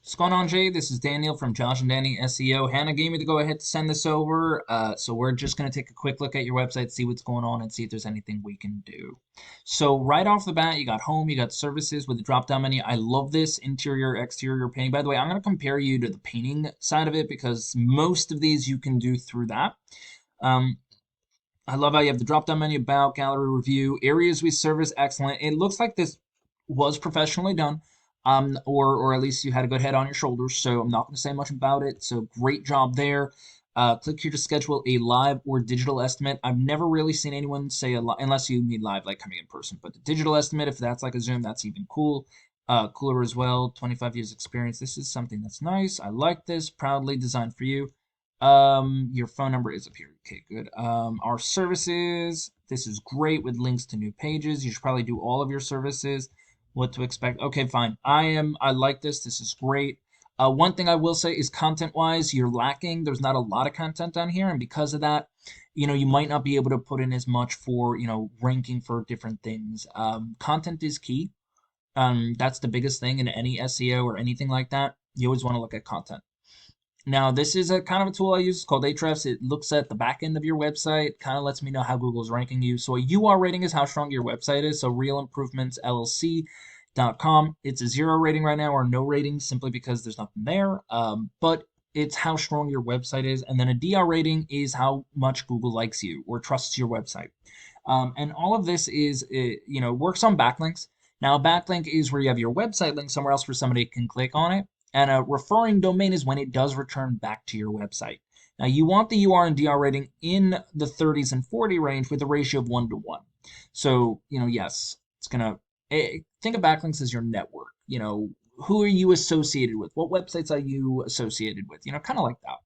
What's going on, Jay? This is Daniel from Josh and Danny SEO. Hannah gave me the go ahead to send this over. So we're just going to take a quick look at your website, see what's going on, and see if there's anything we can do. So right off the bat, you got home, you got services with the drop-down menu. I love this interior, exterior painting. By the way, I'm going to compare you to the painting side of it because most of these you can do through that. Um, I love how you have the drop-down menu, about, gallery review, areas we service, excellent. It looks like this was professionally done, or at least you had a good head on your shoulders. So I'm not going to say much about it. So great job there. Click here to schedule a live or digital estimate. I've never really seen anyone say unless you mean live, like coming in person. But the digital estimate, if that's like a Zoom, that's even cool. Cooler as well. 25 years experience. This is something that's nice. I like this. Proudly designed for you. Your phone number is up here. Okay, good. Our services. This is great with links to new pages. You should probably do all of your services. What to expect. Okay, fine. I like this. This is great. One thing I will say is content-wise, you're lacking. There's not a lot of content on here, and because of that, you might not be able to put in as much for, ranking for different things. Content is key. That's the biggest thing in any SEO or anything like that. You always want to look at content. Now, this is a kind of a tool I use. It's called Ahrefs. It looks at the back end of your website, kind of lets me know how Google's ranking you. So a UR rating is how strong your website is. So realimprovements.llc.com. It's a 0 rating right now or no rating simply because there's nothing there. But it's how strong your website is. And then a DR rating is how much Google likes you or trusts your website. And all of this is, works on backlinks. Now, a backlink is where you have your website link somewhere else where somebody can click on it. And a referring domain is when it does return back to your website. Now, you want the UR and DR rating in the 30s and 40 range with a ratio of 1 to 1. So, yes, it's going to think of backlinks as your network. Who are you associated with? What websites are you associated with? Kind of like that.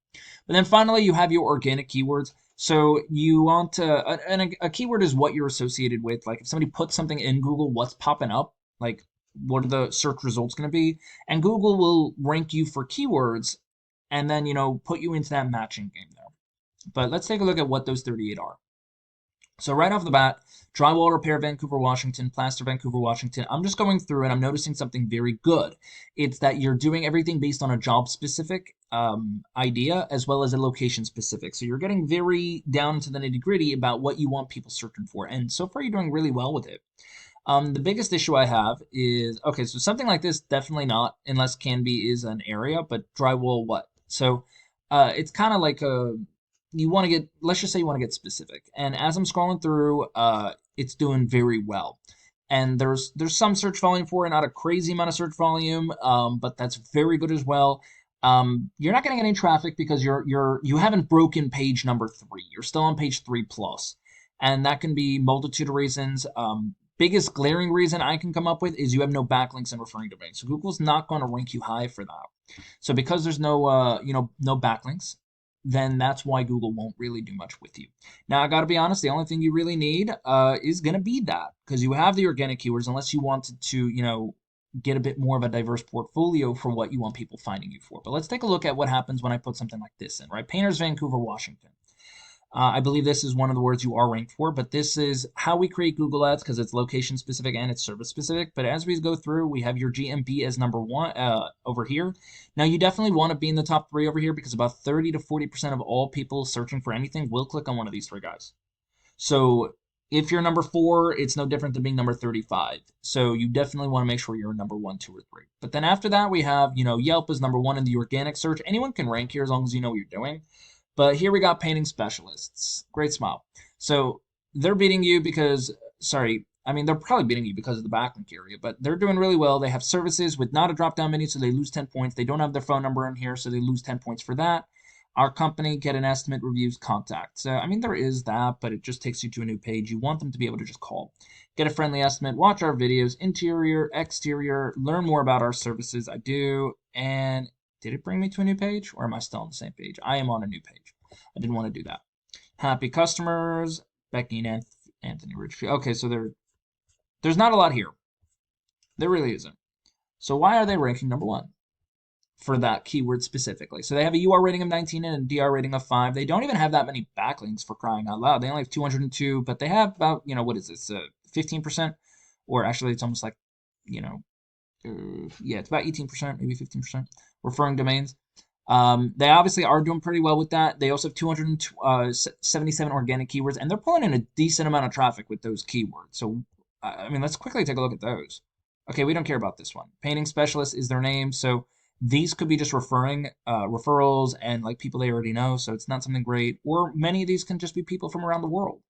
But then finally, you have your organic keywords. So you want and a keyword is what you're associated with. Like if somebody puts something in Google, what's popping up? Like what are the search results going to be? And Google will rank you for keywords and then, put you into that matching game there. But let's take a look at what those 38 are. So right off the bat, drywall repair, Vancouver, Washington, plaster, Vancouver, Washington. I'm just going through and I'm noticing something very good. It's that you're doing everything based on a job specific idea as well as a location specific. So you're getting very down to the nitty gritty about what you want people searching for. And so far you're doing really well with it. The biggest issue I have is, okay, so something like this, definitely not, unless Canby is an area, but drywall, what? So it's kind of like you want to get, let's just say you want to get specific. And as I'm scrolling through, it's doing very well. And there's some search volume for it, not a crazy amount of search volume, but that's very good as well. You're not going to get any traffic because you haven't broken page number 3. You're still on page 3 plus. And that can be multitude of reasons. Biggest glaring reason I can come up with is you have no backlinks and referring domains. So Google's not going to rank you high for that. So because there's no no backlinks, then that's why Google won't really do much with you. Now I got to be honest, the only thing you really need is going to be that because you have the organic keywords unless you wanted to get a bit more of a diverse portfolio for what you want people finding you for. But let's take a look at what happens when I put something like this in, right? Painters, Vancouver, Washington. I believe this is one of the words you are ranked for, but this is how we create Google Ads because it's location specific and it's service specific. But as we go through, we have your GMP as number 1 over here. Now, you definitely want to be in the top 3 over here because about 30 to 40% of all people searching for anything will click on one of these 3 guys. So if you're number 4, it's no different than being number 35. So you definitely want to make sure you're number 1, 2, or 3. But then after that, we have, Yelp is number 1 in the organic search. Anyone can rank here as long as you know what you're doing. But here we got painting specialists. Great smile. So they're beating you because, they're probably beating you because of the backlink area, but they're doing really well. They have services with not a drop-down menu, so they lose 10 points. They don't have their phone number in here, so they lose 10 points for that. Our company, get an estimate, reviews, contact. So, there is that, but it just takes you to a new page. You want them to be able to just call. Get a friendly estimate, watch our videos, interior, exterior, learn more about our services. I do, and did it bring me to a new page, or am I still on the same page? I am on a new page. I didn't want to do that. Happy customers, Becky and Anthony Richfield. Okay, so there's not a lot here. There really isn't. So why are they ranking number 1 for that keyword specifically? So they have a UR rating of 19 and a DR rating of 5. They don't even have that many backlinks for crying out loud. They only have 202, but they have about, what is this, 15%? Or actually, it's almost like, Yeah, it's about 18%, maybe 15% referring domains. They obviously are doing pretty well with that. They also have 277 organic keywords, and they're pulling in a decent amount of traffic with those keywords. So, I mean, let's quickly take a look at those. Okay, we don't care about this one. Painting specialist is their name, so these could be just referring referrals and like people they already know. So it's not something great. Or many of these can just be people from around the world,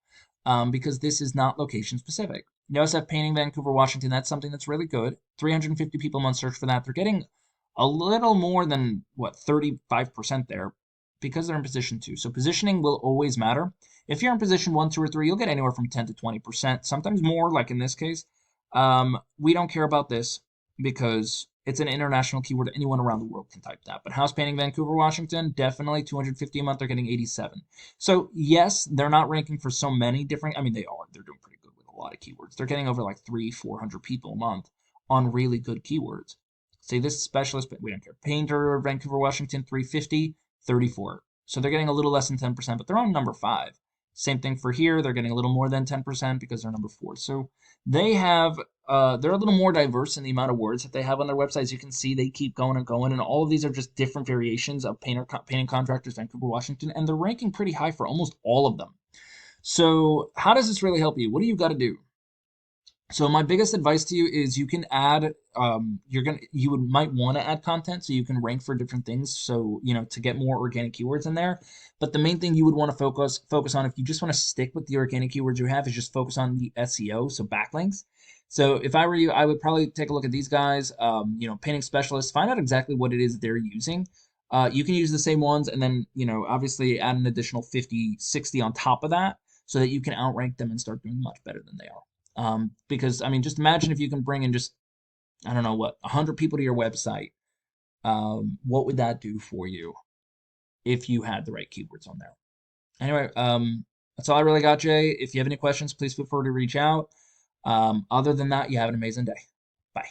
because this is not location specific. You also have Painting Vancouver, Washington. That's something that's really good. 350 people a month search for that. They're getting a little more than what 35% there because they're in position 2. So positioning will always matter. If you're in position 1, 2, or 3, you'll get anywhere from 10 to 20%, sometimes more, like in this case. We don't care about this because it's an international keyword. Anyone around the world can type that. But house painting Vancouver, Washington, definitely 250 a month. They're getting 87. So yes, they're not ranking for so many different. I mean, they are. They're doing pretty good with a lot of keywords. They're getting over like 400 people a month on really good keywords. Say this specialist, but we don't care. Painter, Vancouver, Washington, 350, 34. So they're getting a little less than 10%, but they're on number 5. Same thing for here. They're getting a little more than 10% because they're number 4. So they have, they're a little more diverse in the amount of words that they have on their website. As you can see, they keep going and going, and all of these are just different variations of painting contractors, Vancouver, Washington, and they're ranking pretty high for almost all of them. So how does this really help you? What do you got to do? So my biggest advice to you is you can add you would might want to add content so you can rank for different things, so to get more organic keywords in there. But the main thing you would want to focus on if you just want to stick with the organic keywords you have is just focus on the SEO, so backlinks. So if I were you, I would probably take a look at these guys, painting specialists, find out exactly what it is they're using. You can use the same ones and then, obviously add an additional 50, 60 on top of that so that you can outrank them and start doing much better than they are. Because I mean, just imagine if you can bring in just, I don't know what, 100 people to your website. What would that do for you if you had the right keywords on there? Anyway, that's all I really got, Jay. If you have any questions, please feel free to reach out. Other than that, you have an amazing day. Bye.